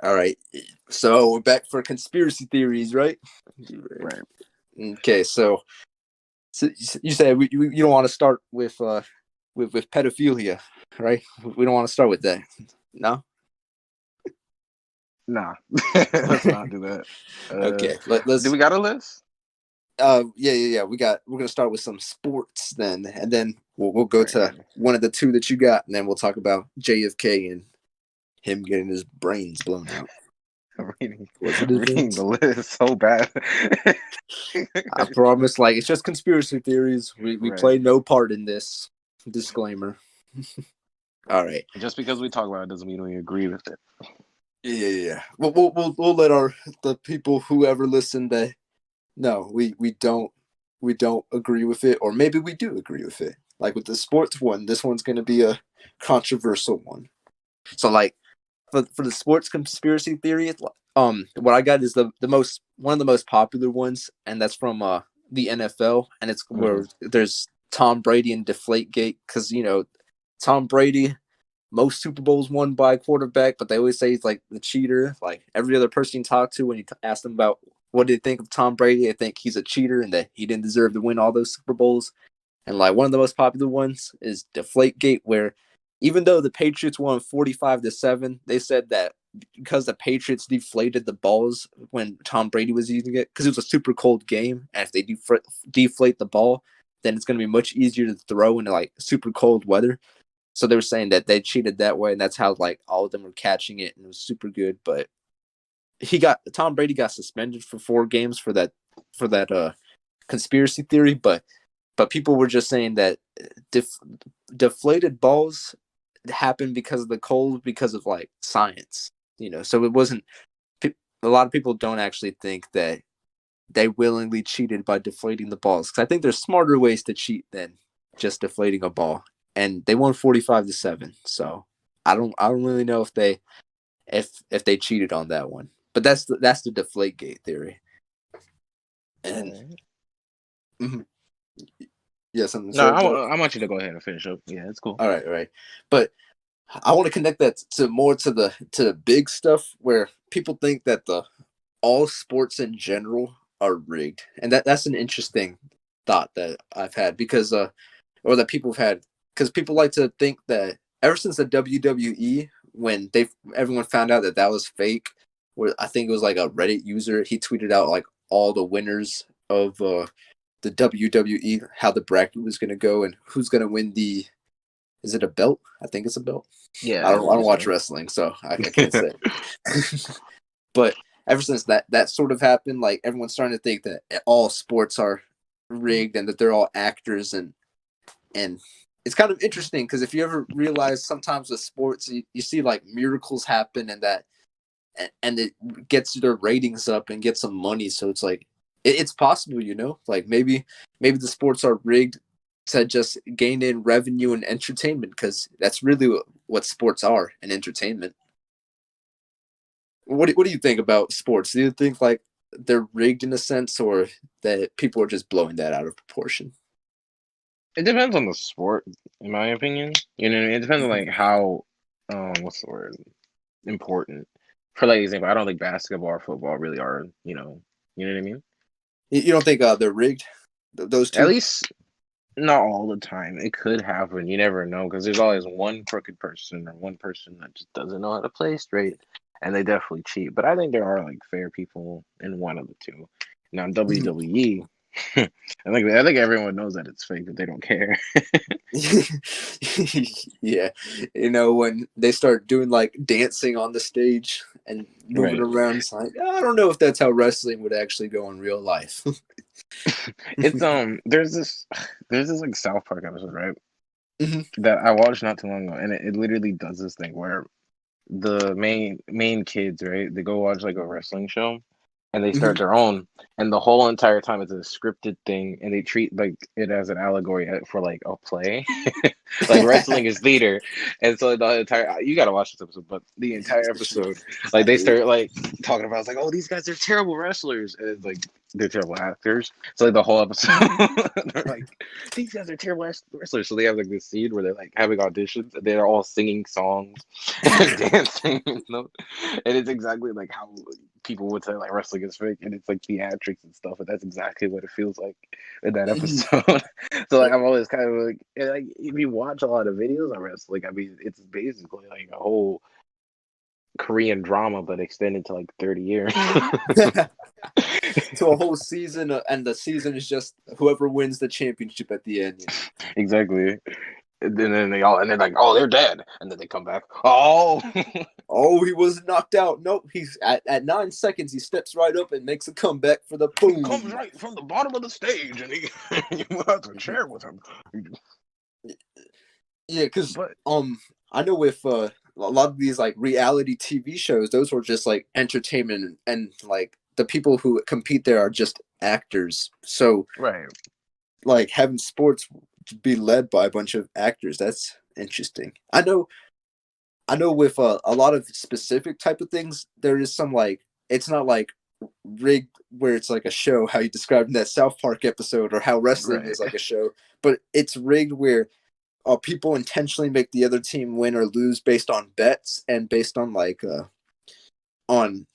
All right. So we're back for conspiracy theories, right? Right. Okay. So you said you don't want to start with pedophilia, right? We don't want to start with that. No. Nah. Let's not do that. Okay. Do Let's. we got a list? Yeah. We're gonna start with some sports then, and then we'll go to Right. one of the two that you got, and then we'll talk about JFK and him getting his brains blown out. Reading, Was it his reading the brains? list so bad. I promise. Like it's just conspiracy theories. We Right. play no part in this. Disclaimer. All right. Just because we talk about it doesn't mean we agree with it. Yeah. We'll let the people whoever listen that no, we don't agree with it, or maybe we do agree with it. Like with the sports one, this one's gonna be a controversial one. So like for the sports conspiracy theory, what I got is the most one of the most popular ones, and that's from the NFL, and it's Hmm. where there's Tom Brady and Deflategate, because Tom Brady most Super Bowls won by a quarterback, but they always say he's like the cheater. Like every other person you talk to, when you ask them about what do they think of Tom Brady, they think he's a cheater and that he didn't deserve to win all those Super Bowls. And like one of the most popular ones is Deflategate, where even though the Patriots won 45-7, they said that because the Patriots deflated the balls when Tom Brady was using it, because it was a super cold game, and if they deflate the ball, then it's going to be much easier to throw in like super cold weather. So they were saying that they cheated that way, and that's how like all of them were catching it, and it was super good. But Tom Brady got suspended for 4 games for that conspiracy theory. But people were just saying that deflated balls happened because of the cold, because of like science. So it wasn't. A lot of people don't actually think that they willingly cheated by deflating the balls, because I think there's smarter ways to cheat than just deflating a ball. And they won 45-7. So I don't really know if they cheated on that one. But that's the deflate gate theory. And Alright. mhm, yeah, something to No, say, bro. I want you to go ahead and finish up. Yeah, it's cool. All right. But I want to connect that to more to the big stuff, where people think that the all sports in general are rigged, and that's an interesting thought that I've had, because or that people have had, because people like to think that ever since the WWE, when everyone found out that that was fake, where I think it was like a Reddit user, he tweeted out like all the winners of the WWE, how the bracket was going to go, and who's going to win the. Is it a belt? I think it's a belt. Yeah, I I don't believe watch so. wrestling, so I can't say. But ever since that sort of happened, like everyone's starting to think that all sports are rigged and that they're all actors, and it's kind of interesting, because if you ever realize sometimes with sports you see like miracles happen, and it gets their ratings up and gets some money, so it's like it's possible, like maybe the sports are rigged to just gain in revenue and entertainment, because that's really what sports are, an entertainment. What do you think about sports? Do you think like they're rigged in a sense, or that people are just blowing that out of proportion? It depends on the sport, in my opinion. You know what I mean? It depends on Mhm. like how what's the word? Important. For like example, I don't think basketball or football really are, you know what I mean? You don't think they're rigged? Those At two? least not all the time. It could happen. You never know because there's always one crooked person or one person that just doesn't know how to play straight, and they definitely cheat. But I think there are like fair people in one of the two. Now in WWE, I think everyone knows that it's fake, but they don't care. Yeah, when they start doing like dancing on the stage and moving Right. around, it's like I don't know if that's how wrestling would actually go in real life. It's there's this like South Park episode, right? Mhm. That I watched not too long ago, and it literally does this thing where the main kids, right? They go watch like a wrestling show, and they Hmm. start their own, and the whole entire time it's a scripted thing, and they treat like it as an allegory for like a play. Like wrestling is theater, and so the entire you gotta watch this episode, but the entire episode, like I they do. start like talking about it's like, oh, these guys are terrible wrestlers, and it's like they're terrible actors. So like the whole episode, they're like, these guys are terrible wrestlers. So they have like this scene where they're like having auditions, and they're all singing songs and dancing, and it's exactly like how people would say like wrestling is fake, and it's like theatrics and stuff, and that's exactly what it feels like in that Mhm. episode. So like I'm always kind of like, and, like if you watch a lot of videos on wrestling, I mean it's basically like a whole Korean drama but extended to like 30 years. To a whole season, and the season is just whoever wins the championship at the end. Exactly. And then they all and they're like, oh, they're dead, and then they come back. Oh, Oh, he was knocked out. Nope. He's at 9 seconds. He steps right up and makes a comeback for the he comes boom. right from the bottom of the stage, and he you have to share with him. Yeah, because But I know with a lot of these like reality TV shows, those were just like entertainment, and like the people who compete there are just actors. So right, like having sports be led by a bunch of actors, that's interesting. I know with a lot of specific type of things, there is some like it's not like rigged where it's like a show how you described in that South Park episode, or how wrestling right. is like a show, but it's rigged where people intentionally make the other team win or lose based on bets and based on like on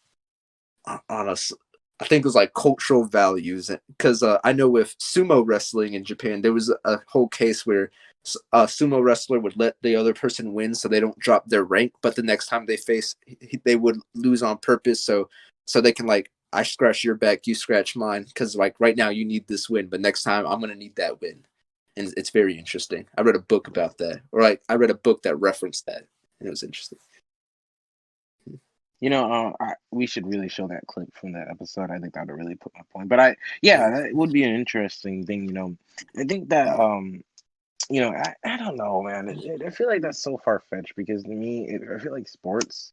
on us. I think it was like cultural values, because I know with sumo wrestling in Japan, there was a whole case where a sumo wrestler would let the other person win so they don't drop their rank, but the next time they face, they would lose on purpose, so they can like, I scratch your back, you scratch mine, because like right now you need this win, but next time I'm gonna need that win, and it's very interesting. I read a book about that, or like I read a book that referenced that, and it was interesting. We should really show that clip from that episode. I think that would really put my point. But yeah, that would be an interesting thing. I think that I don't know, man. I feel like that's so far fetched because to me, I feel like sports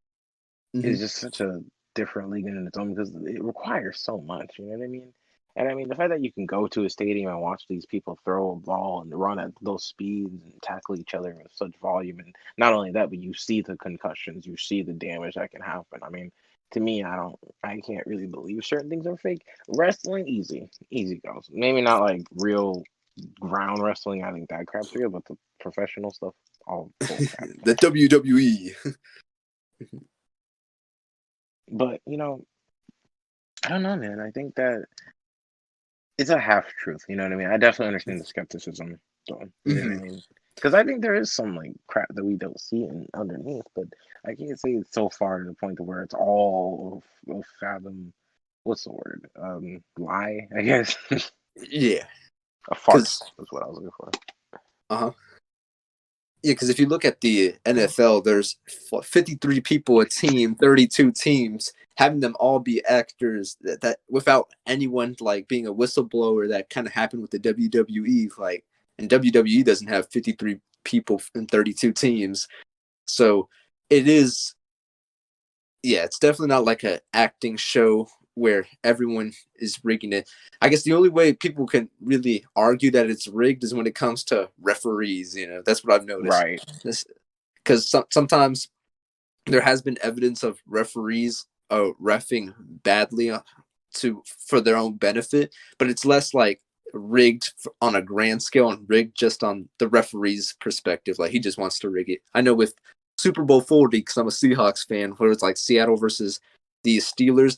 Mm-hmm. is just such a different league in its own because it requires so much. You know what I mean? And I mean the fact that you can go to a stadium and watch these people throw a ball and run at those speeds and tackle each other with such volume, and not only that, but you see the concussions, you see the damage that can happen. I mean, to me, I can't really believe certain things are fake. Wrestling, easy goes. Maybe not like real ground wrestling. I think that crap's real, but the professional stuff, all bull crap. The WWE. But I don't know, man. I think that it's a half truth. You know what I mean? I definitely understand the skepticism, though. You know what I Mm-hmm. mean? Because I think there is some like crap that we don't see underneath, but I can't say it's so far to the point to where it's all of fathom. What's the word? Lie, I guess. Yeah, A because farce is what I was looking for. uh-huh. Yeah, because if you look at the NFL, there's 53 people a team, 32 teams. Having them all be actors, that without anyone like being a whistleblower, that kind of happened with the WWE. Like, and WWE doesn't have 53 people in 32 teams, so it is, yeah, it's definitely not like an acting show where everyone is rigging it. I guess the only way people can really argue that it's rigged is when it comes to referees. That's what I've noticed. Right. This because sometimes there has been evidence of referees refing badly for their own benefit, but it's less like rigged on a grand scale and rigged just on the referee's perspective. Like he just wants to rig it. I know with Super Bowl 40, because I'm a Seahawks fan, where it's like Seattle versus the Steelers,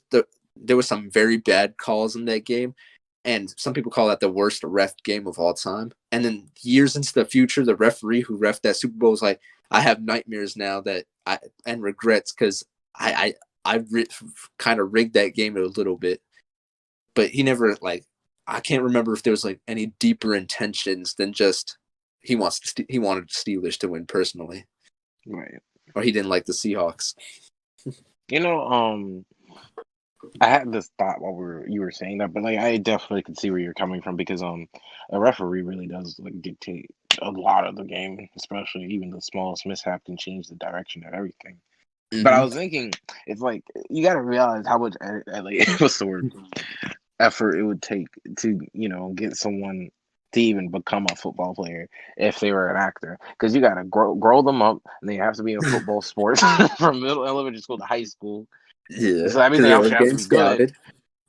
there was some very bad calls in that game. And some people call that the worst ref game of all time. And then years into the future, the referee who ref that Super Bowl was like, I have nightmares now and regrets because I kind of rigged that game a little bit, but he never like, I can't remember if there was like any deeper intentions than just he wanted the Steelers to win personally, Right. or he didn't like the Seahawks. You know, I had this thought while you were saying that, but like I definitely could see where you're coming from because a referee really does like dictate a lot of the game, especially even the smallest mishap can change the direction of everything. But I Mm-hmm. was thinking it's like you got to realize how much like what's the word effort it would take to get someone to even become a football player if they were an actor, because you got to grow them up and they have to be in football sports from middle elementary school to high school. Yeah, So that means because they they were actually have to getting be good, scouted.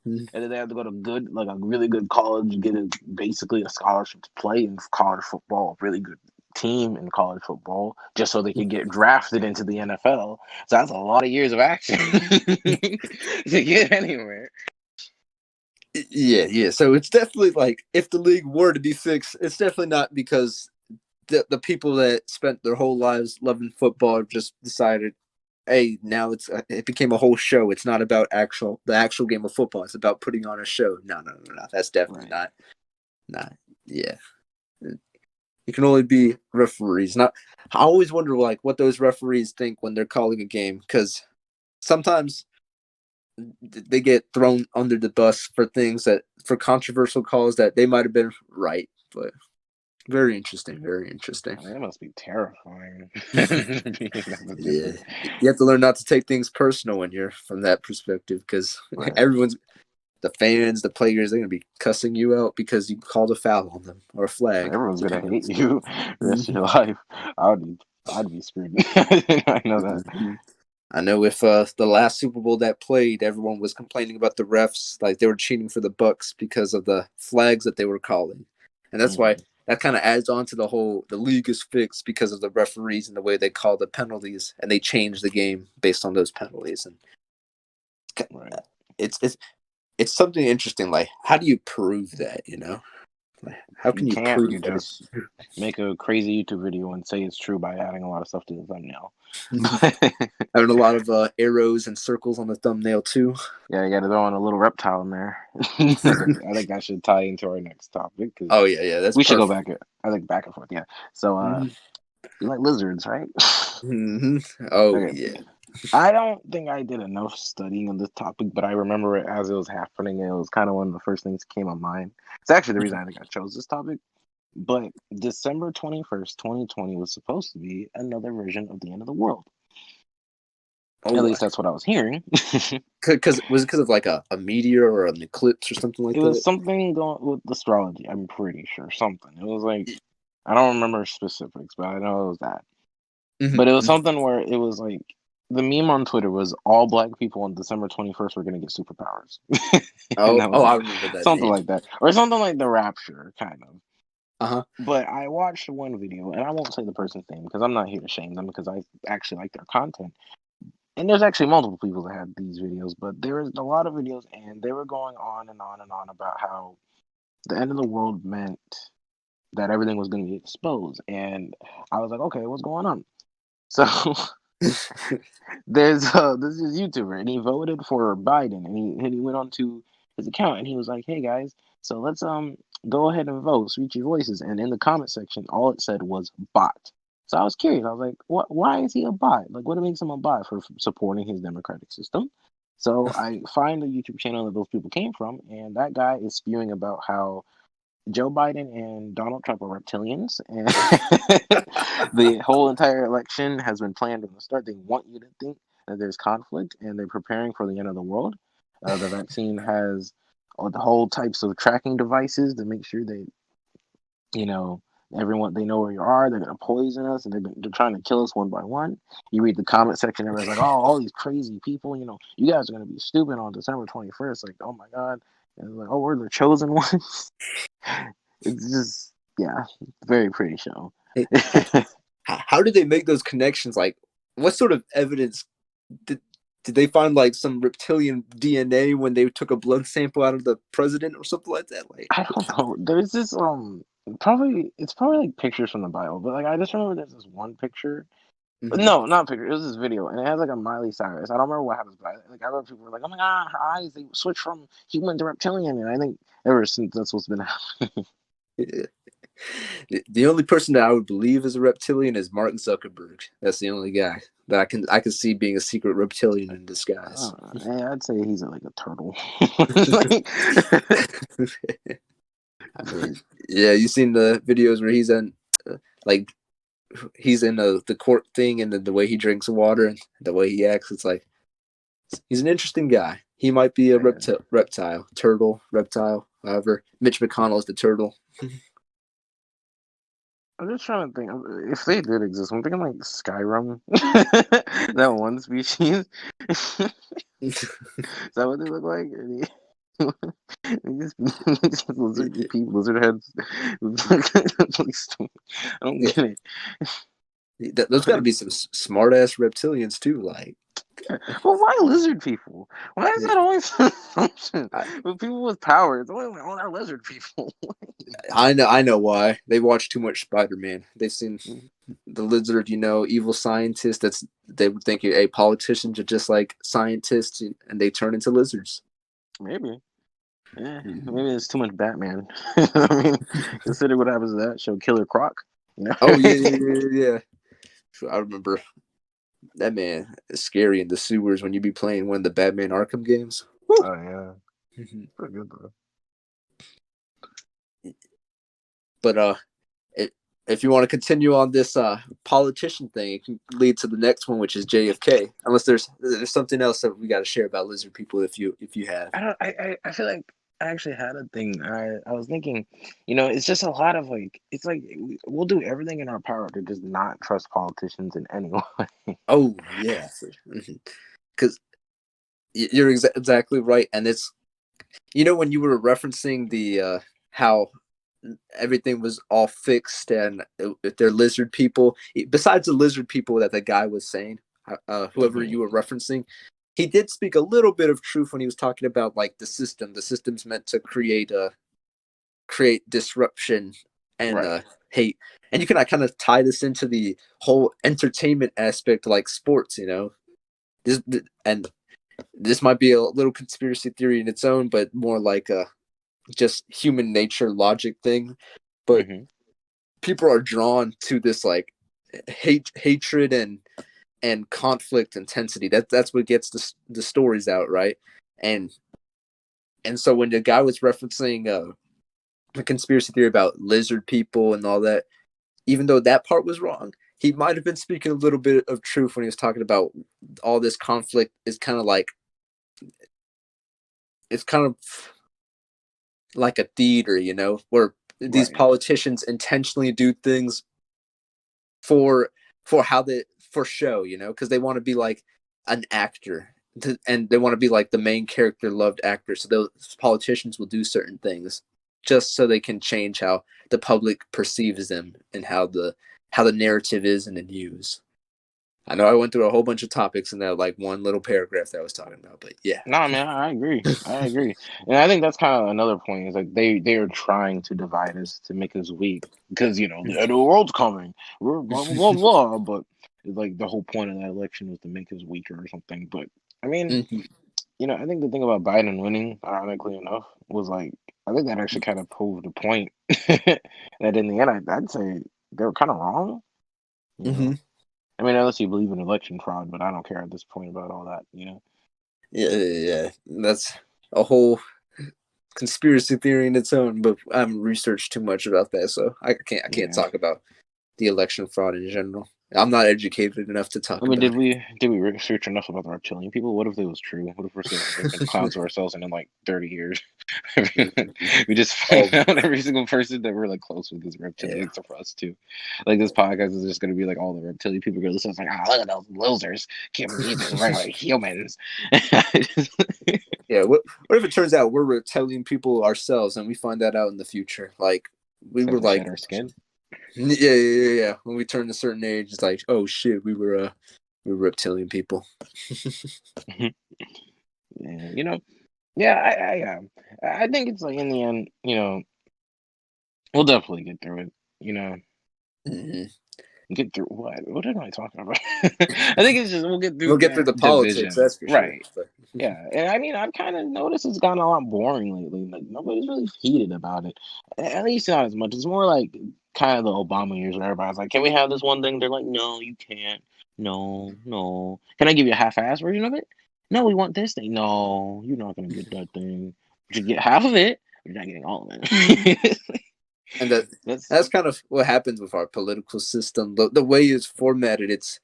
Mhm. and then they have to go to good, like a really good college, get basically a scholarship to play in college football, a really good team in college football, just so they could get drafted into the NFL. So that's a lot of years of action to get anywhere. Yeah. So it's definitely like if the league were to be fixed, it's definitely not because the people that spent their whole lives loving football just decided, hey, now it became a whole show. It's not about the actual game of football. It's about putting on a show. No. That's definitely Right. not. Yeah, it can only be referees. Not. I always wonder like what those referees think when they're calling a game, because sometimes they get thrown under the bus for controversial calls that they might have been right, but very interesting. Very interesting. That must be terrifying. Yeah, you have to learn not to take things personal when you're from that perspective, because Right. everyone's the fans, the players, they're gonna be cussing you out because you called a foul on them or a flag, Everyone's gonna depending on hate the sport. you the rest of Mm-hmm. your life. I'd be screwed. I know that. Mm-hmm. I know if the last Super Bowl that played, everyone was complaining about the refs, like they were cheating for the Bucks because of the flags that they were calling, and that's why Mm, that kind of adds on to the league is fixed because of the referees and the way they call the penalties, and they change the game based on those penalties, and right. it's something interesting. Like, how do you prove that? Like, how You can you can't. prove You that it's just make a crazy YouTube video and say it's true by adding a lot of stuff to the thumbnail. having a lot of arrows and circles on the thumbnail too? Yeah, you got to throw in a little reptile in there. I think that should tie into our next topic because Oh yeah, that's we should go perfect. back. I think back and forth. Yeah. So, Hmm. you like lizards, right? Hmm. Oh Okay. yeah. I don't think I did enough studying on this topic, but I remember it as it was happening. And it was kind of one of the first things that came to mind. It's actually the reason I think I chose this topic. But December 21st, 2020 was supposed to be another version of the end of the world. At Oh, least that's what I was hearing. because was it because of like a meteor or an eclipse or something like It was that? something going with astrology, I'm pretty sure. Something. It was like, I don't remember specifics, but I know it was that. But it was Mm-hmm. something where it was like, the meme on Twitter was all black people on December 21st were going to get superpowers. And that was I like remember that something meme. like that. Or something like the Rapture, kind of. Uh huh. But I watched one video, and I won't say the person's name because I'm not here to shame them because I actually like their content. And there's actually multiple people that had these videos, but there was a lot of videos, and they were going on and on and on about how the end of the world meant that everything was going to be exposed. And I was like, okay, what's going on? So there's this is YouTuber, and he voted for Biden, and he went on to his account, and he was like, hey guys, so let's go ahead and vote, switch your voices. And in the comment section, all it said was bot. So I was curious. I was like, what? Why is he a bot? Like, what makes him a bot for supporting his democratic system? So I find the YouTube channel that those people came from, and that guy is spewing about how Joe Biden and Donald Trump are reptilians, and the whole entire election has been planned from the start. They want you to think that there's conflict, and they're preparing for the end of the world. The vaccine has the whole types of tracking devices to make sure that you know everyone they know where you are. They're gonna poison us, and they're trying to kill us one by one. You read the comment section, everybody's like, "Oh, all these crazy people, you guys are gonna be stupid on December 21st." Like, oh my god, and like, oh, we're the chosen ones. It's just, yeah, very pretty show. Hey, how did they make those connections? Like, what sort of evidence did did they find? Like some reptilian DNA when they took a blood sample out of the president or something like that? Like, I don't know. There's this probably it's probably like pictures from the Bible, but like I just remember there's this one picture. mhm. No, not picture. It was this video, and it has like a Miley Cyrus. I don't remember what happens, but I remember people were like, "Oh my god, her eyes they switch from human to reptilian," and I think ever since that's what's been happening. The only person that I would believe is a reptilian is Mark Zuckerberg. That's the only guy that I can see being a secret reptilian in disguise. Yeah, I'd say he's like a turtle. Like, I mean, yeah, you seen the videos where like he's in the court thing, and the way he drinks water and the way he acts. It's like He's an interesting guy. He might be a Yeah. reptile, however. Mitch McConnell is the turtle. I'm just trying to think if they did exist. I'm thinking like Skyrim, that one species. Is that what they look like? Just lizard people, lizard heads. I don't Yeah, get it. there's got to be some smart ass reptilians too. Like, Well, why lizard people? Why is yeah, that always an assumption? I, With people with power, it's always like, oh, they're lizard people. I know why. They watch too much Spider-Man. They've seen the lizard, evil scientist. They would think politicians are just like scientists, and they turn into lizards. Maybe. Yeah, Mhm. maybe it's too much Batman. I mean, consider what happens to that show, Killer Croc. Oh yeah. I remember that man is scary in the sewers when you be playing one of the Batman Arkham games. Woo! Oh yeah, Mhm. pretty good though. But if you want to continue on this politician thing, it can lead to the next one, which is JFK. Unless there's something else that we got to share about lizard people, if you have. I don't. I feel like I actually had a thing. I was thinking, it's just a lot of like. It's like we'll do everything in our power to just not trust politicians in any way. Oh yeah, because you're exactly right, and it's when you were referencing the how everything was all fixed and if they're lizard people. Besides the lizard people that the guy was saying, whoever Hmm. you were referencing, he did speak a little bit of truth when he was talking about like the system. The system's meant to create disruption and Right. hate. And you can kind of tie this into the whole entertainment aspect, like sports. This and this might be a little conspiracy theory in its own, but more like a just human nature logic thing. But Hmm. people are drawn to this like hatred and conflict intensity. That's what gets the stories out, right? And and so when the guy was referencing a conspiracy theory about lizard people and all that, even though that part was wrong, he might have been speaking a little bit of truth when he was talking about all this conflict is kind of like it's kind of like a theater, where these Right. politicians intentionally do things for how they for show, because they want to be like an actor, and they want to be like the main character loved actor. So those politicians will do certain things just so they can change how the public perceives them and how the narrative is in the news. I know I went through a whole bunch of topics in that like one little paragraph that I was talking about, but yeah. No, man, I agree. I agree, and I think that's kind of another point. Is like they are trying to divide us to make us weak because the end of the world's coming. We're blah blah blah blah. But it's like the whole point of that election was to make us weaker or something. But I mean, Mhm. I think the thing about Biden winning, ironically enough, was like I think that actually kind of proved the point that in the end, I'd say they were kind of wrong. You Mhm. know, I mean, unless you believe in election fraud, but I don't care at this point about all that. Yeah. That's a whole conspiracy theory in its own, but I haven't researched too much about that, so I can't Yeah. talk about the election fraud in general. I'm not educated enough to I talk mean, about did we research enough about the reptilian people? What if it was true? What if we're sitting here making clowns of ourselves and in like 30 years it. we just find Oh out every single person that we're like close with is reptilian yeah, except for us too. Like this podcast is just gonna be like all the reptilian people go listen. It's like, look at those losers. Can't believe they're regular humans. yeah. What if it turns out we're reptilian people ourselves, and we find that out in the future? Like we Because were we shed like, our skin. yeah. When we turn a certain age, it's like, oh shit, we were reptilian people. Yeah, yeah, I think it's like in the end, we'll definitely get through it. You know, Mhm. get through what? What am I talking about? I think it's just we'll get We'll through get through that the politics, division, that's for sure. right? But Yeah, and I mean, I've kind of noticed it's gotten a lot boring lately. Like nobody's really heated about it. At least not as much. It's more like kind of the Obama years where everybody's like, "Can we have this one thing?" They're like, "No, you can't. No, no. Can I give you a half-ass version of it? No, we want this thing. No, you're not gonna get that thing. You get half of it. You're not getting all of it." and That's that's kind of what happens with our political system. The way it's formatted, it's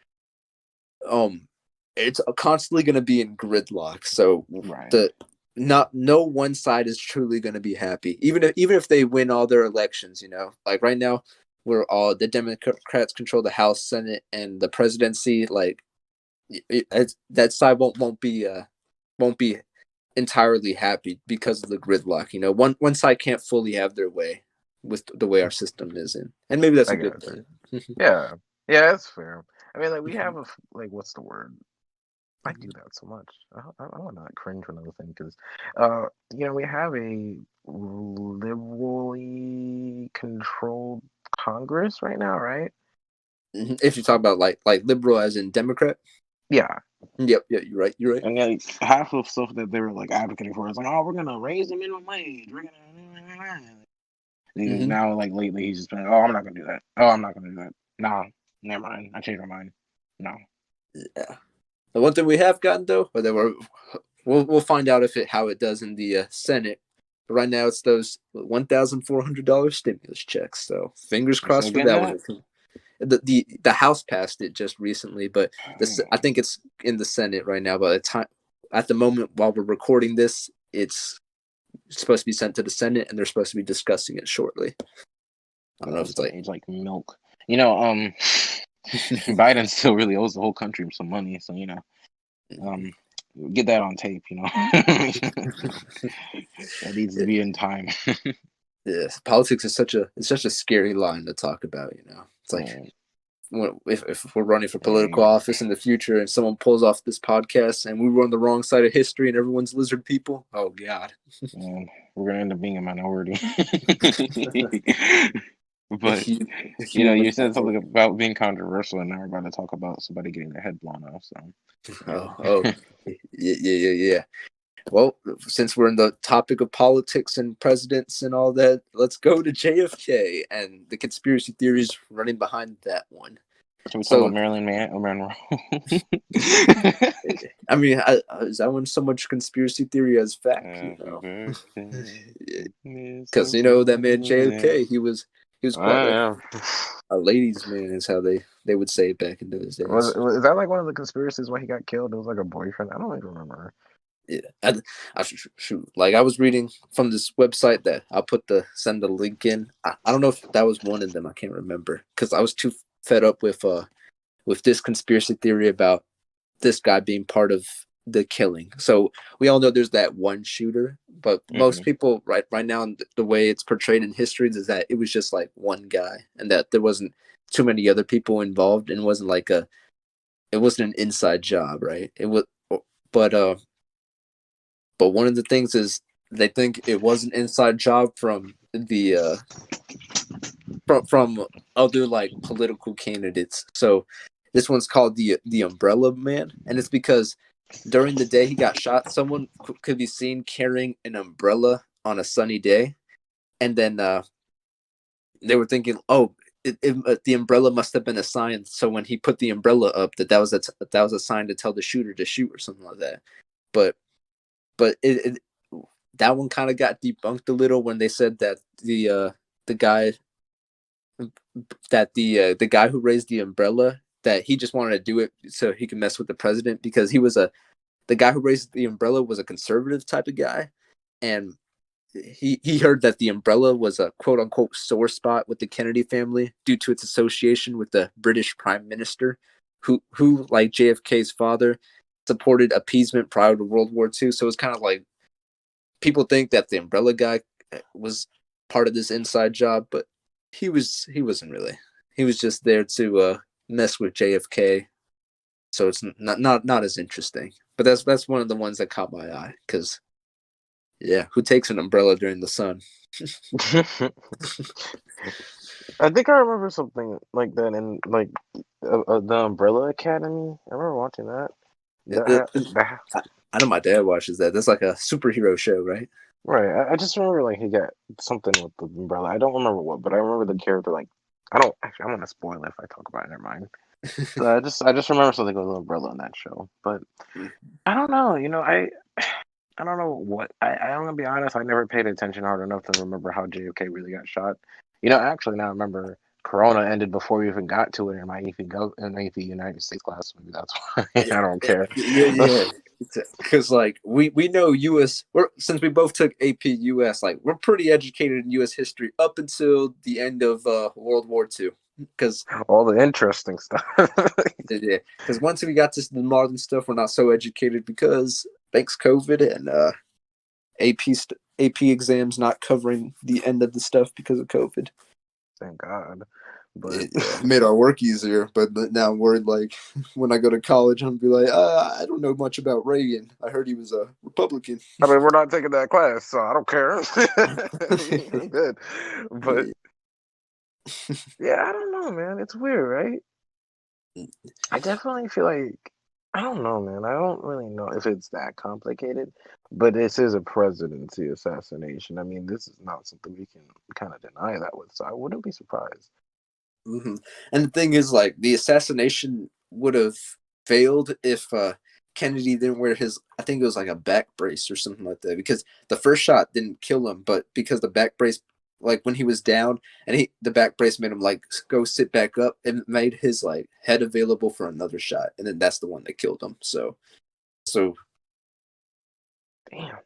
um it's constantly going to be in gridlock. So Right. the no one side is truly going to be happy, even if they win all their elections. Like right now, we're all the Democrats control the House, Senate, and the presidency. Like that side won't be entirely happy because of the gridlock. One side can't fully have their way with the way our system is in, and maybe that's I a good got thing. you. Yeah. Yeah, that's fair. I mean, like we have like what's the word? I do that so much. I want to cringe for another thing because, we have a liberally controlled Congress right now, right? If you talk about like liberal as in Democrat. Yeah, Yep, yeah, you're right. You're right. and like half of stuff that they were like advocating for is like, oh, we're gonna raise the minimum wage. We're gonna. Hmm. Now, like lately, he's just been, oh, I'm not gonna do that. Oh, I'm not gonna do that. Nah, never mind. I changed my mind. No. Yeah. The one thing we have gotten though, but then we'll find out how it does in the Senate. But right now, it's those $1,400 stimulus checks. So fingers You still crossed for getting that one. that? The House passed it just recently, but I think it's in the Senate right now. But at the moment while we're recording this, it's supposed to be sent to the Senate, and they're supposed to be discussing it shortly. I don't know if It's it's gonna like. age like milk. Biden still really owes the whole country some money, so um, get that on tape. That needs to be in time. Yeah, politics is such a scary line to talk about. It's like Man, if we're running for political dang, office in the future and someone pulls off this podcast and we were on the wrong side of history and everyone's lizard people, oh god. man, we're gonna end up being a minority. A, But hu- a human you said something minority. about being controversial, and now we're about to talk about somebody getting their head blown off. So, Oh, yeah. Well, since we're in the topic of politics and presidents and all that, let's go to JFK and the conspiracy theories running behind that one. Can we talk about So, Marilyn Monroe? I mean, is that one so much conspiracy theory as fact? Happy birthday, Because Mr. that man President. JFK, he was Oh quite yeah. a ladies' man, is how they would say it back in those days. Is that like one of the conspiracies why he got killed? It was like a boyfriend. I don't even remember. Yeah, I shoot. Like I was reading from this website that I'll send the link in. I don't know if that was one of them. I can't remember because I was too fed up with this conspiracy theory about this guy being part of the killing. So we all know there's that one shooter, but most Hmm. people right now the way it's portrayed in history is that it was just like one guy and that there wasn't too many other people involved and it wasn't an inside job, right? It was, but but one of the things is they think it was an inside job from from other like political candidates. So this one's called the Umbrella Man, and it's because during the day he got shot, someone could be seen carrying an umbrella on a sunny day, and then they were thinking, oh. The umbrella must have been a sign. So when he put the umbrella up, that was a sign to tell the shooter to shoot or something like that. But but that one kind of got debunked a little when they said that the guy the guy who raised the umbrella, that he just wanted to do it so he could mess with the president because the guy who raised the umbrella was a conservative type of guy, and he heard that the umbrella was a quote unquote sore spot with the Kennedy family due to its association with the British Prime Minister, who like JFK's father supported appeasement prior to World War II. So it's kind of like people think that the umbrella guy was part of this inside job, but he wasn't really. He was just there to mess with JFK. So it's not as interesting. But that's one of the ones that caught my eye because yeah, who takes an umbrella during the sun? I think I remember something like that in like the Umbrella Academy. I remember watching that. That I know my dad watches that. That's like a superhero show, right? right. I just remember like he got something with the umbrella. I don't remember what, but I remember the character like I don't actually. I'm gonna spoil it if I talk about it. Never mind. So I just remember something with the umbrella in that show, but I don't know. I don't know what I'm gonna be honest. I never paid attention hard enough to remember how JFK really got shot. Actually, now I remember. Corona ended before we even got to it. It might even go in the United States class. Maybe that's why Yeah, I don't care. yeah. Because like we know U.S. Since we both took AP U.S. like we're pretty educated in U.S. history up until the end of World War II. Because All the interesting stuff. yeah, because once we got to the modern stuff, we're not so educated because thanks COVID and AP exams not covering the end of the stuff because of COVID. Thank God. But It made our work easier, but now I'm worried. Like when I go to college, I'm gonna be like, I don't know much about Reagan. I heard he was a Republican. I mean, we're not taking that class, so I don't care. I'm good. But Yeah. yeah, I don't know, man. It's weird, right? I definitely feel like I don't know, man. I don't really know if it's that complicated, but this is a presidency assassination. I mean, this is not something we can kind of deny that with, so I wouldn't be surprised. Hmm. And the thing is, like, the assassination would have failed if Kennedy didn't wear his, I think it was like a back brace or something like that, because the first shot didn't kill him, but because the back brace, like when he was down and the back brace made him like go sit back up, it made his like head available for another shot, and then that's the one that killed him. So Damn,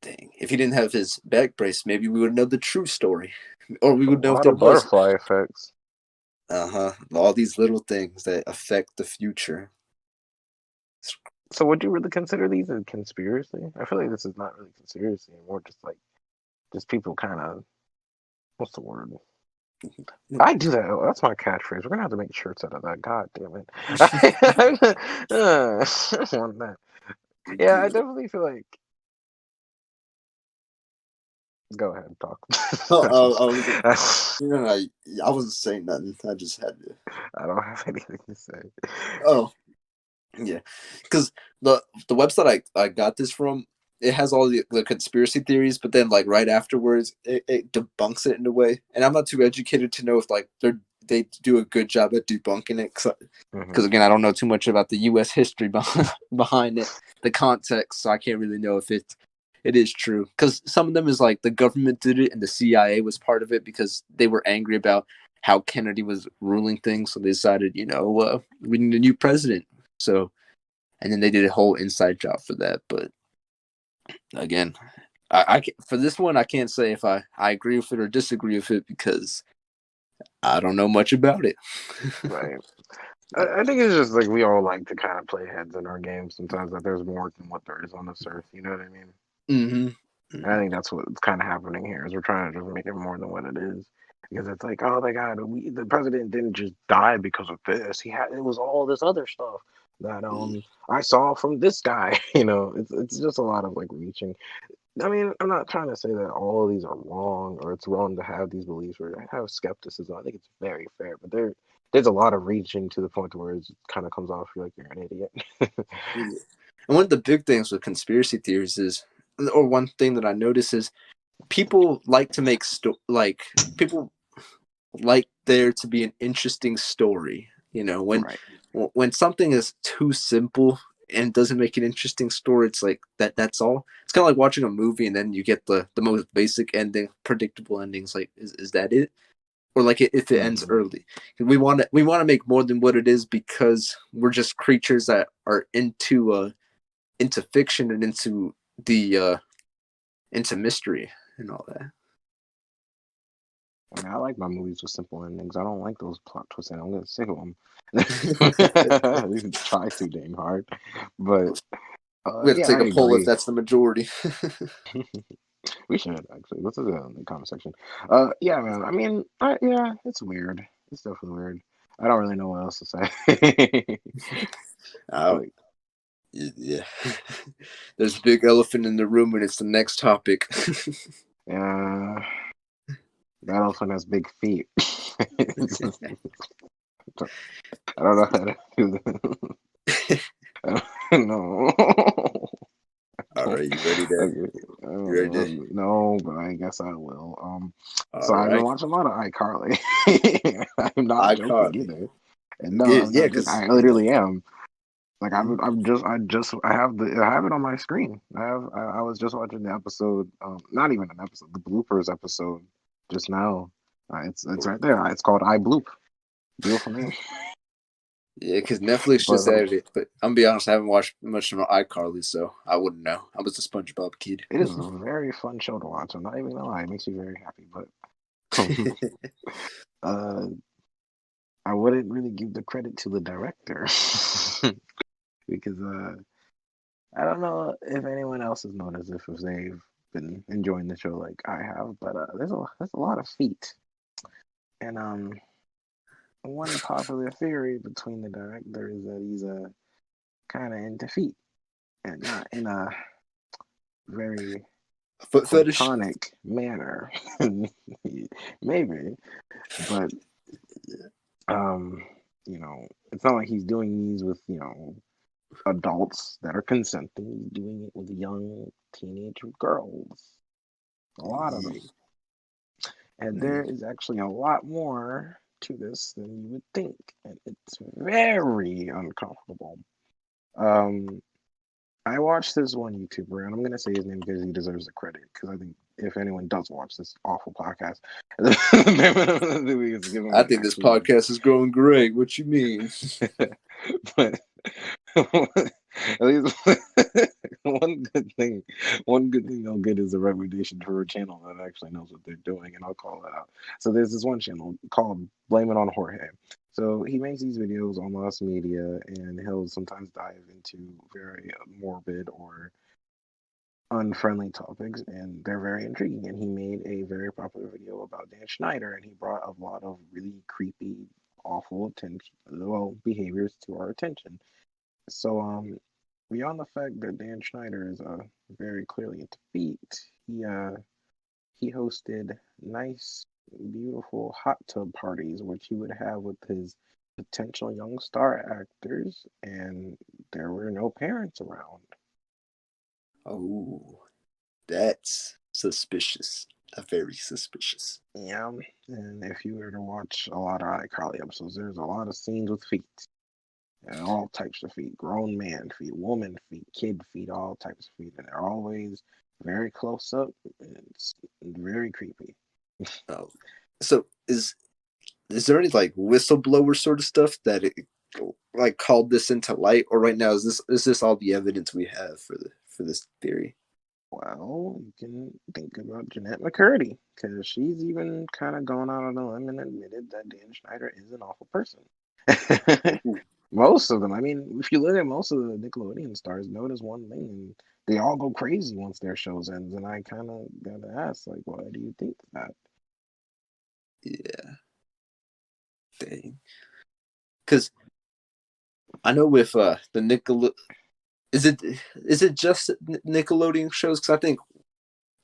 dang, if he didn't have his back brace, maybe we would know the true story, or we a would know if lot there of was. butterfly effects. All these little things that affect the future. So, would you really consider these a conspiracy? I feel like this is not really conspiracy, more just like just people kind of what's the word? I do that. Oh, that's my catchphrase. We're gonna have to make shirts out of that. God damn it! I want that. Yeah, I definitely feel like. Go ahead, talk. I was, I wasn't saying nothing. I just had to. I don't have anything to say. Oh, yeah, because the website I got this from, it has all the conspiracy theories, but then like right afterwards, it debunks it in a way. And I'm not too educated to know if like they do a good job at debunking it. Because Hmm. again, I don't know too much about the U.S. history behind it, the context, so I can't really know if it is true. Because some of them is like the government did it and the CIA was part of it because they were angry about how Kennedy was ruling things, so they decided, we need a new president. So, and then they did a whole inside job for that. But again, for this one, I can't say if I agree with it or disagree with it because I don't know much about it. Right. I think it's just like we all like to kind of play heads in our games sometimes, that there's more than what there is on this earth. You know what I mean? Mm-hmm. And I think that's what's kind of happening here is we're trying to just make it more than what it is. Because it's like, oh my God, the president didn't just die because of this. It was all this other stuff that I saw from this guy. It's just a lot of like reaching. I mean, I'm not trying to say that all of these are wrong or it's wrong to have these beliefs or have skepticism. I think it's very fair, but there's a lot of reaching to the point where it kind of comes off like you're an idiot. Yeah. And one of the big things with conspiracy theories is, or one thing that I notice is, people like to make people like there to be an interesting story. Right. When something is too simple and doesn't make an interesting story, it's like that's all. It's kind of like watching a movie and then you get the most basic ending, predictable endings. Like, is that it? Or like if it ends Hmm. early, we want to make more than what it is because we're just creatures that are into fiction and the into mystery and all that. I mean, I like my movies with simple endings. I don't like those plot twists, and I'm gonna sick of them. You try too dang hard, but We have to yeah, take I a poll if agree. that's the majority. We should actually. This is in the comment section. Yeah, man. I mean, yeah, it's weird. It's definitely weird. I don't really know what else to say. uh, Like, yeah. There's a big elephant in the room, and it's the next topic. yeah, that elephant has big feet. I don't know how to do that. I don't know. All right, you ready to? Okay. You ready to? No, but I guess I will. All So I've been right, watching a lot of iCarly. I'm not joking iCarly. either. And no, Yeah, I'm yeah, not joking. because I literally am. Like Mhm. I have it on my screen. I was just watching the episode, not even an episode, the bloopers episode just now. It's right there. It's called iBloop. Beautiful name. Yeah, because Netflix But just added it. But I'm gonna be honest, I haven't watched much of iCarly, so I wouldn't know. I was a SpongeBob kid. it is a very fun show to watch. I'm not even gonna lie, it makes me very happy. But uh, I wouldn't really give the credit to the director because I don't know if anyone else has noticed if they've been enjoying the show like I have, but there's a lot of feet. And one popular theory between the director is that he's kind of into feet and not in a very Foot fetish. platonic manner. Maybe, but um, it's not like he's doing these with adults that are consenting. He's doing it with young teenage girls. A lot of them. And there is actually a lot more to this than you would think. And it's very uncomfortable. Um, I watched this one YouTuber, and I'm going to say his name because he deserves the credit. Because I think if anyone does watch this awful podcast, give him I an think this actual podcast is going great. What you mean? but at least one one good thing they'll get is a reputation for a channel that actually knows what they're doing, and I'll call that out. So there's this one channel called Blame It on Jorge. So he makes these videos on mass media, and he'll sometimes dive into very morbid or unfriendly topics, and they're very intriguing. And he made a very popular video about Dan Schneider, and he brought a lot of really creepy, awful behaviors to our attention. So beyond the fact that Dan Schneider is very clearly into feet, he hosted nice, beautiful hot tub parties, which he would have with his potential young star actors, and there were no parents around. Oh, that's suspicious. Very suspicious. Yeah, and if you were to watch a lot of iCarly episodes, there's a lot of scenes with feet. And all types of feet, grown man feet, woman feet, kid feet, all types of feet. And they're always very close up. And it's very creepy. Oh, so is there any like whistleblower sort of stuff that it like called this into light, or right now is this all the evidence we have for this theory? Well, you can think about Jeanette McCurdy, because she's even kind of gone out on a limb and admitted that Dan Schneider is an awful person. Ooh, Most of them. I mean, if you look at most of the Nickelodeon stars, notice one thing, and they all go crazy once their shows ends. And I kind of gotta ask, like, why do you think that? yeah, dang. Because I know with the is it just Nickelodeon shows? Because I think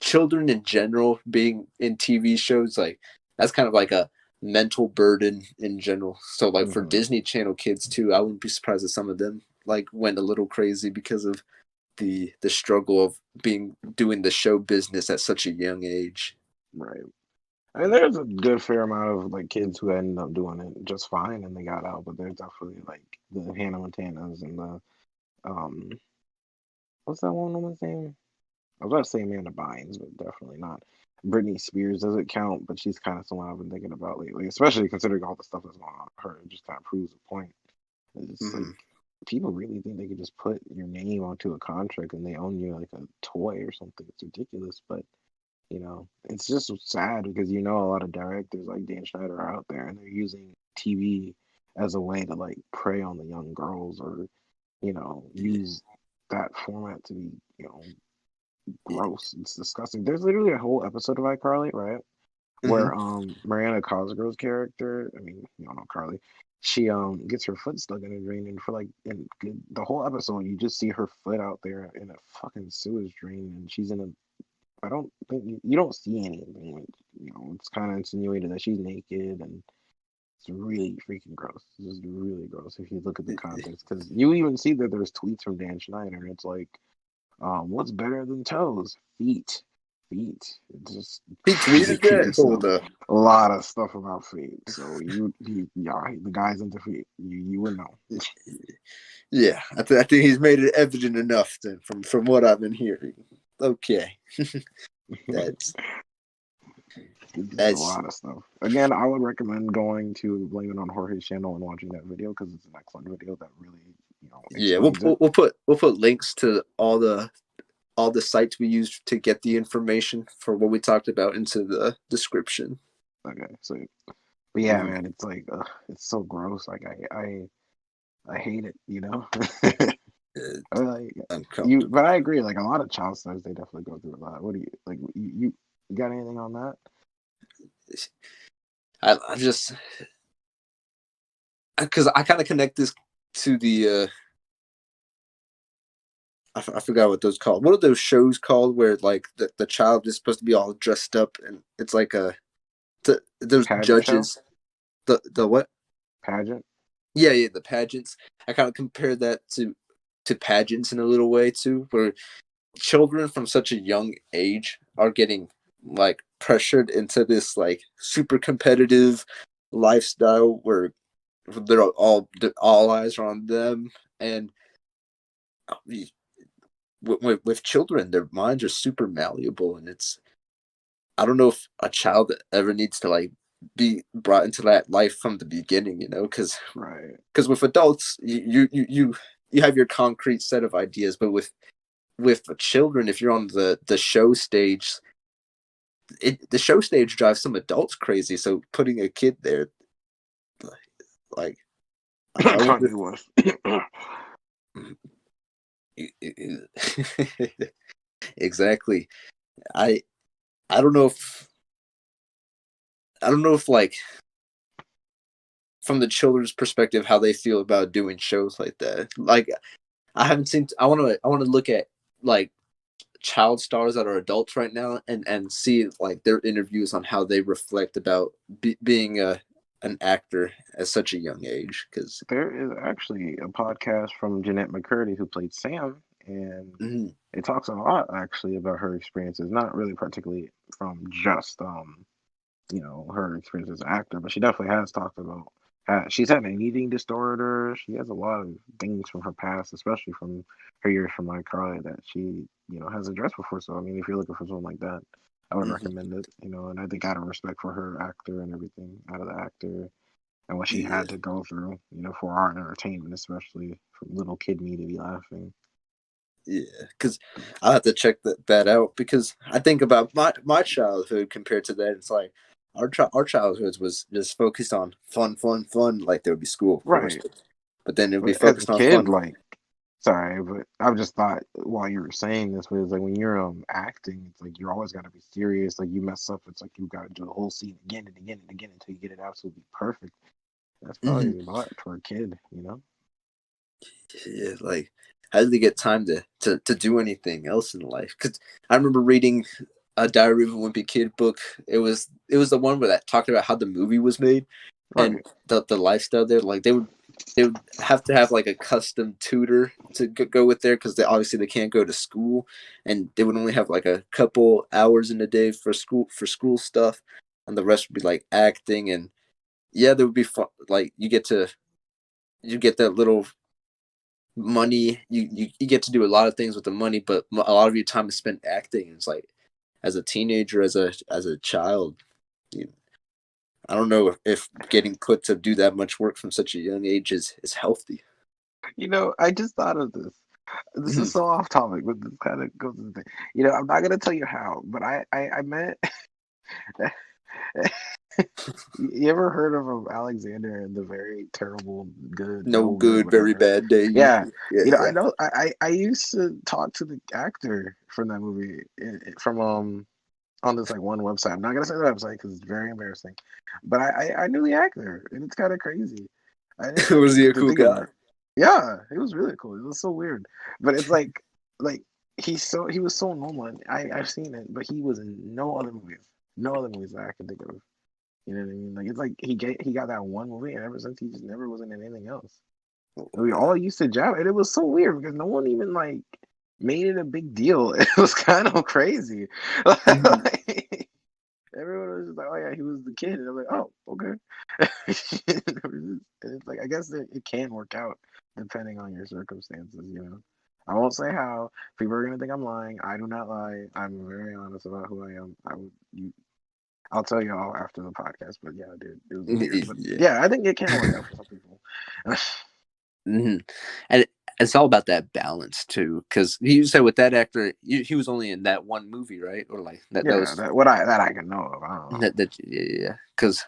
children in general being in TV shows like that's kind of like a mental burden in general. So like for Hmm. Disney Channel kids too, I wouldn't be surprised if some of them like went a little crazy because of the struggle of being doing the show business at such a young age. Right. I mean, there's a good fair amount of like kids who ended up doing it just fine and they got out, but there's definitely like the Hannah Montanas and the um, what's that one woman's name? I was about to say Amanda Bynes, but definitely not. Britney Spears doesn't count, but she's kind of someone I've been thinking about lately, especially considering all the stuff that's going on with her. It just kind of proves the point. It's like Mm-hmm. people really think they could just put your name onto a contract and they own you like a toy or something. It's ridiculous, but it's just sad because a lot of directors like Dan Schneider are out there and they're using TV as a way to like prey on the young girls or use that format to be gross. It's disgusting. There's literally a whole episode of iCarly, right? Mm-hmm. Where Mariana Cosgrove's character, I mean, you don't know Carly, she gets her foot stuck in a drain, and for like in the whole episode, you just see her foot out there in a fucking sewage drain, and she's in a. I don't think you don't see anything. Like, it's kind of insinuated that she's naked, and it's really freaking gross. It's just really gross if you look at the context, because you even see that there's tweets from Dan Schneider, and it's like, what's better than toes? Feet. Feet. It's just He crazy tweeted creepy that. stuff. Hold up. A lot of stuff about feet. So yeah, the guy's into feet. You would know. Yeah, I think he's made it evident enough then, from what I've been hearing. Okay, that's There's a That's lot of stuff. Again, I would recommend going to Blame It on Jorge's channel and watching that video because it's an excellent video that really, yeah. We'll, explains it. we'll we'll put links to all the sites we used to get the information for what we talked about into the description. Okay, so but yeah, Mm, man, it's like it's so gross. Like I hate it. I it's mean, like but uncomfortable. I agree. Like a lot of child stars, they definitely go through a lot. What do you like? You got anything on that? I just because I kind of connect this to the I forgot what those called. What are those shows called where like the child is supposed to be all dressed up and it's like those Pageant show? judges the what? Pageant? Yeah, the pageants. I kind of compare that to pageants in a little way too, where children from such a young age are getting like pressured into this like super competitive lifestyle where they're all eyes are on them and with children their minds are super malleable and it's I don't know if a child ever needs to like be brought into that life from the beginning, Right. because with adults you have your concrete set of ideas, but with children, if you're on the show stage, the show stage drives some adults crazy. So putting a kid there, like I wonder. Kanye West. Exactly. I I don't know if like from the children's perspective how they feel about doing shows like that. Like I haven't seen. I want to look at like child stars that are adults right now and see like their interviews on how they reflect about being an actor at such a young age because There is actually a podcast from Jeanette McCurdy who played Sam, and mm, it talks a lot actually about her experiences. Not really particularly from just her experience as an actor, but she definitely has talked about. She's had an eating disorder. She has a lot of things from her past, especially from her years from iCarly, that she has addressed before. So I mean, if you're looking for something like that, I would mm-hmm, recommend it. And I think out of respect for her actor and everything, out of the actor and what she yeah had to go through, for our entertainment, especially from little kid me to be laughing. yeah because I have to check that out because I think about my childhood compared to that it's like our childhoods was just focused on fun like there would be school of course Right. but then it would be But as a focused on kid, fun. like, sorry, but I just thought while you were saying this was like when you're acting, it's like you're always got to be serious. Like you mess up, it's like you got to do the whole scene again and again and again until you get it absolutely perfect. That's Mhm. probably a lot for a kid. Yeah, like how did they get time to do anything else in life? Because I remember reading a Diary of a Wimpy Kid book. It was the one where that talked about how the movie was made and Right. the lifestyle there. Like they would have to have like a custom tutor to go with there because obviously they can't go to school and they would only have like a couple hours in a day for school stuff and the rest would be like acting and yeah there would be fun like you get that little money you get to do a lot of things with the money but a lot of your time is spent acting it's like as a teenager as a child you, I don't know if getting put to do that much work from such a young age is healthy. I just thought of this. This is Mhm. so off topic, but this kind of goes to the thing. I'm not gonna tell you how, but I met. You ever heard of Alexander and the Very Terrible Good No Over good very whatever? bad day Yeah, I yeah know. I used to talk to the actor from that movie from on this like one website. I'm not gonna say the website because it's very embarrassing, but I knew the actor and it's kind of crazy. I didn't was really he a to cool think guy? about it. Yeah, it was really cool. It was so weird, but it's like he was so normal. And I've seen it, but he was in no other movies that I can think of. You know what I mean? Like it's like he got that one movie, and ever since he just never was in anything else. And we all used to jab, and it was so weird because no one even like made it a big deal. It was kind of crazy. Mhm. Like, everyone was just like, "Oh yeah, he was the kid," and I'm like, "Oh, okay." And it's like I guess it can work out depending on your circumstances. I won't say how. People are gonna think I'm lying. I do not lie. I'm very honest about who I am. I'll tell you all after the podcast. But yeah, dude, it was weird. But Yeah. yeah, I think it can work out for some people. Hmm. And it's all about that balance too, because you said with that actor, he was only in that one movie, right? Or like that Yeah, was that I can know of. I don't know. that yeah. Because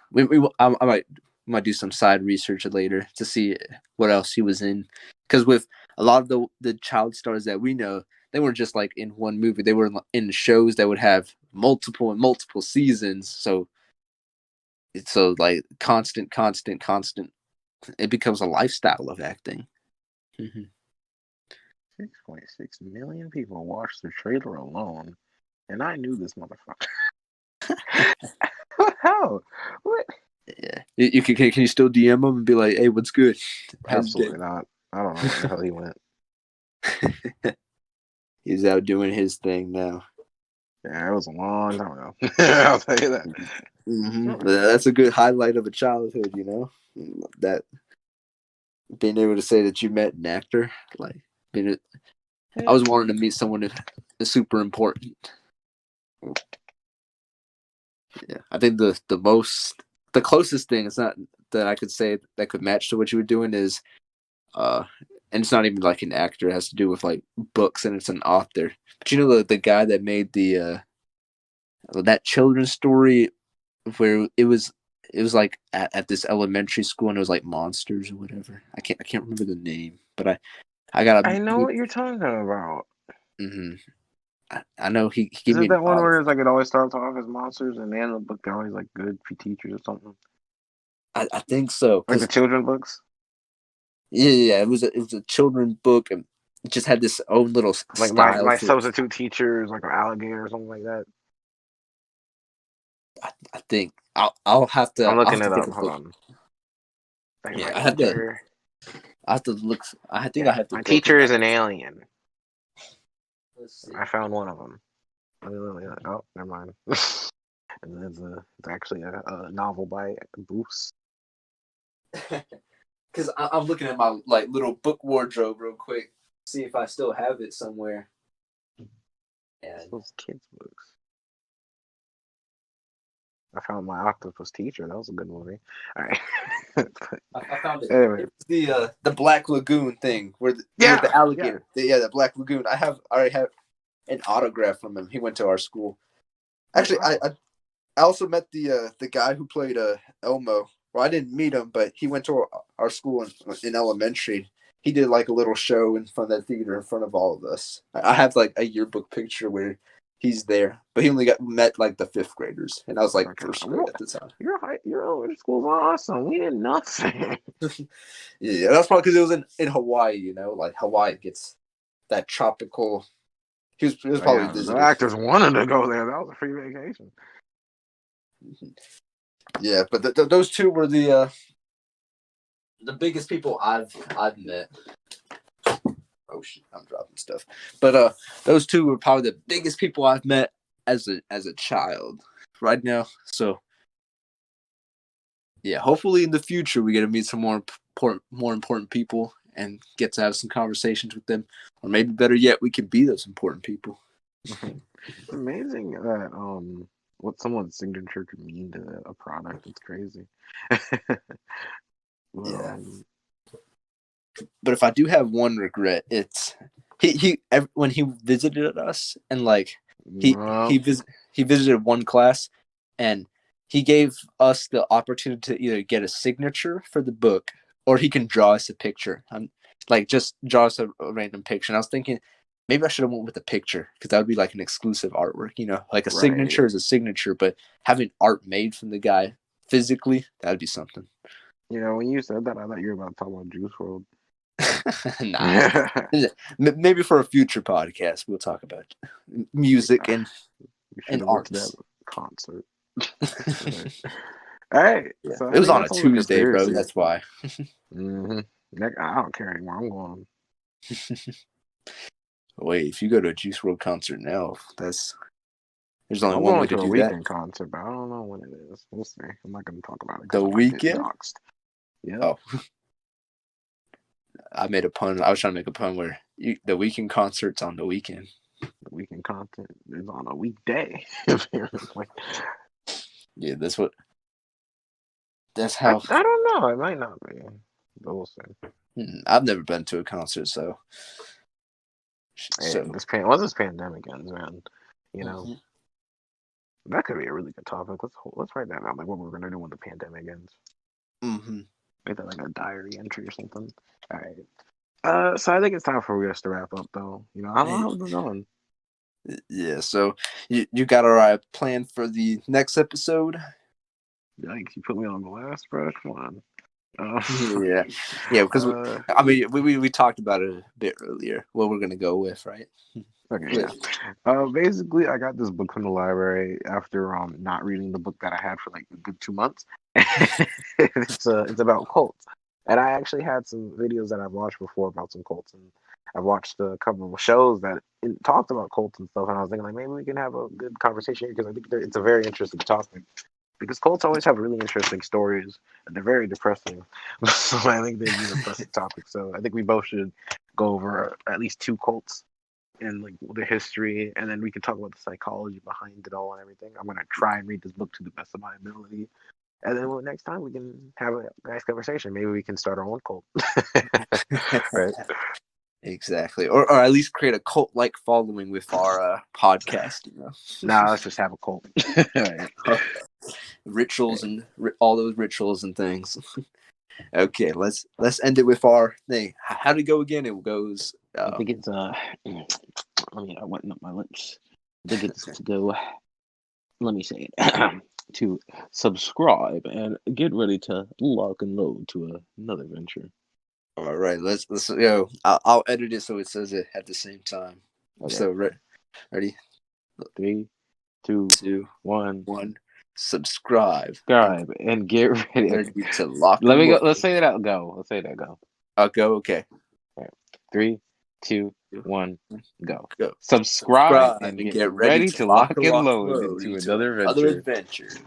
I might do some side research later to see what else he was in. Because with a lot of the child stars that we know, they weren't just like in one movie. They were in shows that would have multiple and multiple seasons. So it's so like constant, constant, constant. It becomes a lifestyle of acting. Hmm. 6.6 million people watched the trailer alone, and I knew this motherfucker. How? What? Yeah, you can you still DM him and be like, "Hey, what's good? How's your Absolutely not. I don't know where the hell he went. day?" He's out doing his thing now. Yeah, it was a long time ago. I'll tell you that. That's a good highlight of a childhood, that being able to say that you met an actor, like being. I Yeah. was wanting to meet someone who's super important. Yeah, I think the closest thing is not that I could say that could match to what you were doing is and it's not even like an actor, it has to do with like books and it's an author. But you know the guy that made the that children's story where it was like at this elementary school and it was like monsters or whatever. I can't remember the name, but I got I know a. what you're talking about. Mm-hmm. I know he Is gave me it an that one odd. where it's like it always starts off as monsters and the end of the book they're always like good teachers or something? I think so Like the because children books? yeah, it was a children's book and it just had this own little Like my, style my to it. substitute teacher is like an alligator or something like that. I think I'll have I'm to looking it take up. a Hold look. on. Like Yeah, my teacher. I have to look. I think I Yeah, have the my book teacher now. is an alien. Let's see. I found one of them. Oh, never mind. And it's actually a novel by Bruce. Because I'm looking at my like little book wardrobe real quick, see if I still have it somewhere. It's And those kids books. I found my octopus teacher. That was a good movie. All right. I found it. Anyway, It was the Black Lagoon thing where the yeah, yeah. alligator. The Black Lagoon. I already have an autograph from him. He went to our school. Oh Actually, wow. I also met the guy who played Elmo. Well, I didn't meet him, but he went to our school in elementary. He did like a little show in front of that theater in front of all of us. I have like a yearbook picture where he's there, but he only got met like the fifth graders, and I was like Okay. first grade at the time. Your elementary school's awesome. We did nothing. Yeah, that's probably because it was in Hawaii. Like Hawaii gets that tropical. He was Oh, probably yeah, the visiting. actors wanted to go there. That was a free vacation. Yeah, but those two were the biggest people I've met. Oh shit, I'm dropping stuff. But those two were probably the biggest people I've met as a child right now. So yeah, hopefully in the future we get to meet some more important people and get to have some conversations with them, or maybe better yet, we can be those important people. It's amazing that what someone's signature could mean to a product. It's crazy. Yeah. um, But if I do have one regret, it's when he visited us and like he no, he vis- he visited one class and he gave us the opportunity to either get a signature for the book or he can draw us a picture. I'm like just draw us a random picture. And I was thinking maybe I should have went with a picture because that would be like an exclusive artwork. Like a right. signature is a signature, but having art made from the guy physically, that'd be something. When you said that, I thought you were about to talk about Juice World. Nah. Maybe for a future podcast, we'll talk about music and We should and have went to that arts. concert. All right, Yeah, so it I was think on that a sounds like a Tuesday, bro. conspiracy. That's why. Mm-hmm. I don't care anymore. I'm going. Wait, if you go to a Juice World concert now, there's only I'm one going way to to a do that. weekend concert, but I don't know when it is. We'll see. I'm not going to talk about it because The I might get weekend. doxxed. Yep. Oh, I made a pun. I was trying to make a pun where the weekend concert's on the weekend. The weekend content is on a weekday. Apparently. Yeah, that's I how. don't know. It might not be. But we'll see. I've never been to a concert, so Hey, once this pandemic ends, man, you know, mhm. that could be a really good topic. Let's write that down. Like what we're gonna do when the pandemic ends. Make that like a diary entry or something. All right. So I think it's time for us to wrap up, though. You know, how's it going? Yeah, so you got our plan for the next episode? Yikes! You put me on blast, bro. Come on. Yeah, yeah, because I mean, we talked about it a bit earlier. What we're gonna go with, right? Okay, With yeah. Basically, I got this book from the library after not reading the book that I had for like a good 2 months. It's about cults, and I actually had some videos that I've watched before about some cults, and I've watched a couple of shows that talked about cults and stuff. And I was thinking like maybe we can have a good conversation here because I think it's a very interesting topic. Because cults always have really interesting stories, and they're very depressing. So I think they'd be a depressing topic. So I think we both should go over at least two cults and like the history, and then we can talk about the psychology behind it all and everything. I'm gonna try and read this book to the best of my ability, and then next time we can have a nice conversation. Maybe we can start our own cult, right? exactly, or at least create a cult-like following with our podcast. Nah, let's just have a cult. Right. Rituals and all those rituals and things. Okay, let's end it with our thing. How did it go again? It goes. I think it's let me wetting up my lips. I think it's to go. Let me say it. To subscribe and get ready to lock and load to another venture. All right, let's go. I'll edit it so it says it at the same time. Okay. So Three, ready? 2, Two, 1. one. Subscribe And get ready. Okay. ready to lock Let and me go. load. Let's say that. Go. Let's say that. Go. I'll go. Okay. All right. 3, 2, 1. Go. Go. Subscribe Subscribe and and get get ready ready to to lock and lock and load load into into another another venture. adventure.